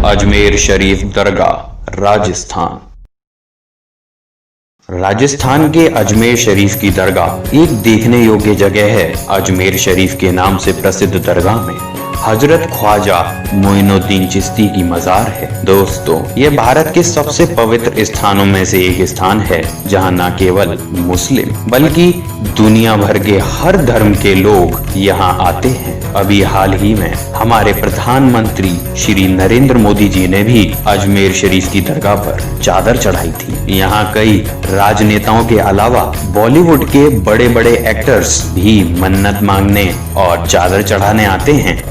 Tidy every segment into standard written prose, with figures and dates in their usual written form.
अजमेर शरीफ दरगाह राजस्थान। राजस्थान के अजमेर शरीफ की दरगाह एक देखने योग्य जगह है। अजमेर शरीफ के नाम से प्रसिद्ध दरगाह में हजरत ख्वाजा मोइनुद्दीन चिश्ती की मजार है। दोस्तों, ये भारत के सबसे पवित्र स्थानों में से एक स्थान है, जहां न केवल मुस्लिम बल्कि दुनिया भर के हर धर्म के लोग यहां आते हैं। अभी हाल ही में हमारे प्रधानमंत्री श्री नरेंद्र मोदी जी ने भी अजमेर शरीफ की दरगाह पर चादर चढ़ाई थी। यहाँ कई राजनेताओं के अलावा बॉलीवुड के बड़े बड़े एक्टर्स भी मन्नत मांगने और चादर चढ़ाने आते हैं।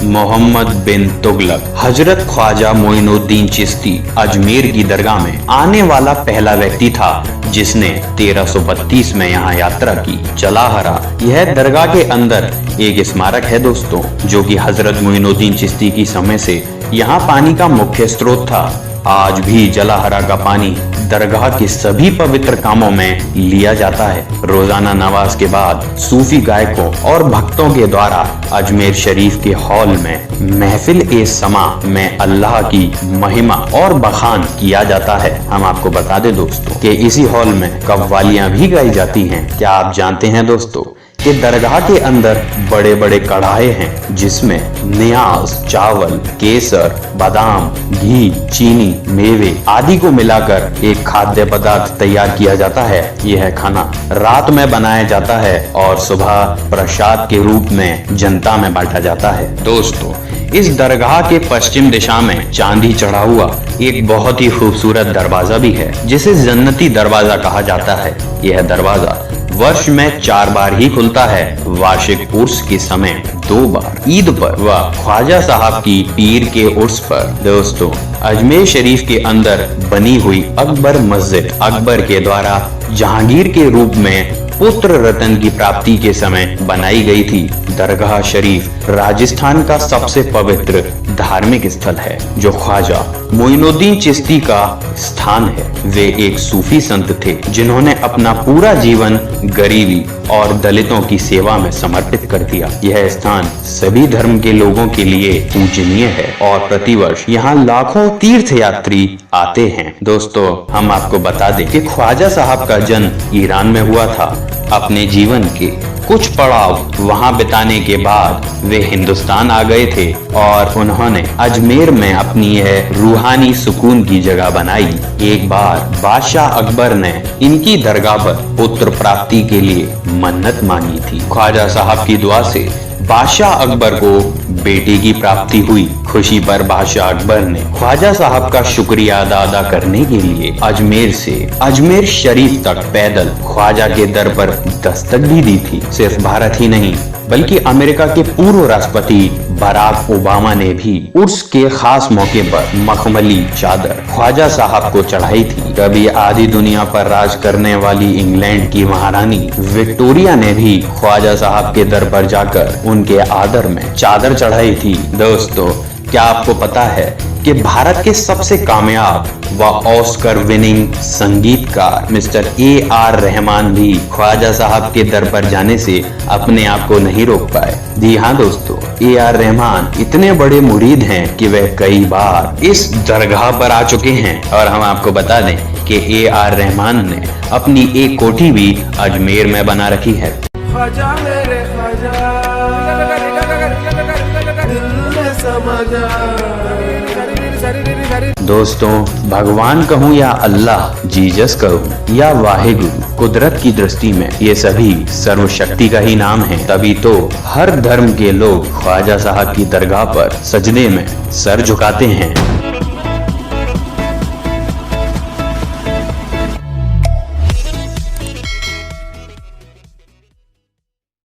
मोहम्मद बिन तुगलक हजरत ख्वाजा मोइनुद्दीन चिश्ती अजमेर की दरगाह में आने वाला पहला व्यक्ति था जिसने 1332 में यहाँ यात्रा की। जलाहरा यह दरगाह के अंदर एक स्मारक है दोस्तों, जो कि हजरत मोइनुद्दीन चिश्ती की समय से यहाँ पानी का मुख्य स्रोत था। आज भी जलाहरा का पानी दरगाह के सभी पवित्र कामों में लिया जाता है। रोजाना नमाज के बाद सूफी गायकों और भक्तों के द्वारा अजमेर शरीफ के हॉल में महफिल ए समा में अल्लाह की महिमा और बखान किया जाता है। हम आपको बता दें दोस्तों कि इसी हॉल में कव्वालियां भी गाई जाती हैं। क्या आप जानते हैं दोस्तों कि दरगाह के अंदर बड़े बड़े कढ़ाए हैं, जिसमें नियाज, चावल, केसर, बादाम, घी, चीनी, मेवे आदि को मिलाकर एक खाद्य पदार्थ तैयार किया जाता है। यह खाना रात में बनाया जाता है और सुबह प्रसाद के रूप में जनता में बांटा जाता है। दोस्तों, इस दरगाह के पश्चिम दिशा में चांदी चढ़ा हुआ एक बहुत ही खूबसूरत दरवाजा भी है, जिसे जन्नती दरवाजा कहा जाता है। यह दरवाजा वर्ष में 4 बार ही खुलता है। वार्षिक उर्स के समय 2 बार, ईद पर व ख्वाजा साहब की पीर के उर्स पर। दोस्तों, अजमेर शरीफ के अंदर बनी हुई अकबर मस्जिद अकबर के द्वारा जहांगीर के रूप में पुत्र रतन की प्राप्ति के समय बनाई गई थी। दरगाह शरीफ राजस्थान का सबसे पवित्र धार्मिक स्थल है, जो ख्वाजा मोइनुद्दीन चिश्ती का स्थान है। वे एक सूफी संत थे, जिन्होंने अपना पूरा जीवन गरीबी और दलितों की सेवा में समर्पित कर दिया। यह स्थान सभी धर्म के लोगों के लिए पूजनीय है और प्रतिवर्ष यहाँ लाखों तीर्थयात्री आते हैं। दोस्तों, हम आपको बता दें कि ख्वाजा साहब का जन्म ईरान में हुआ था। अपने जीवन के कुछ पड़ाव वहां बिताने के बाद वे हिंदुस्तान आ गए थे और उन्होंने अजमेर में अपनी यह रूहानी सुकून की जगह बनाई। एक बार बादशाह अकबर ने इनकी दरगाह पर पुत्र प्राप्ति के लिए मन्नत मांगी थी। ख्वाजा साहब की दुआ से बादशाह अकबर को बेटी की प्राप्ति हुई। खुशी पर बादशाह अकबर ने ख्वाजा साहब का शुक्रिया अदा करने के लिए अजमेर से अजमेर शरीफ तक पैदल ख्वाजा के दर पर दस्तक भी दी थी। सिर्फ भारत ही नहीं बल्कि अमेरिका के पूर्व राष्ट्रपति बराक ओबामा ने भी उर्स के खास मौके पर मखमली चादर ख्वाजा साहब को चढ़ाई थी। कभी आधी दुनिया पर राज करने वाली इंग्लैंड की महारानी विक्टोरिया ने भी ख्वाजा साहब के दर पर जाकर उनके आदर में चादर चढ़ाई थी। दोस्तों, क्या आपको पता है कि भारत के सबसे कामयाब व ऑस्कर विनिंग संगीतकार मिस्टर AR रहमान भी ख्वाजा साहब के दर पर जाने से अपने आप को नहीं रोक पाए। जी हाँ दोस्तों, AR रहमान इतने बड़े मुरीद हैं कि वह कई बार इस दरगाह पर आ चुके हैं। और हम आपको बता दें कि AR रहमान ने अपनी एक कोठी भी अजमेर में बना रखी है। ख्वाजा मेरे ख्वाजा दोस्तों, भगवान कहूँ या अल्लाह, जीसस कहूँ या वाहिगुरु, कुदरत की दृष्टि में ये सभी सर्वशक्ति का ही नाम है। तभी तो हर धर्म के लोग ख्वाजा साहब की दरगाह पर सजदे में सर झुकाते हैं।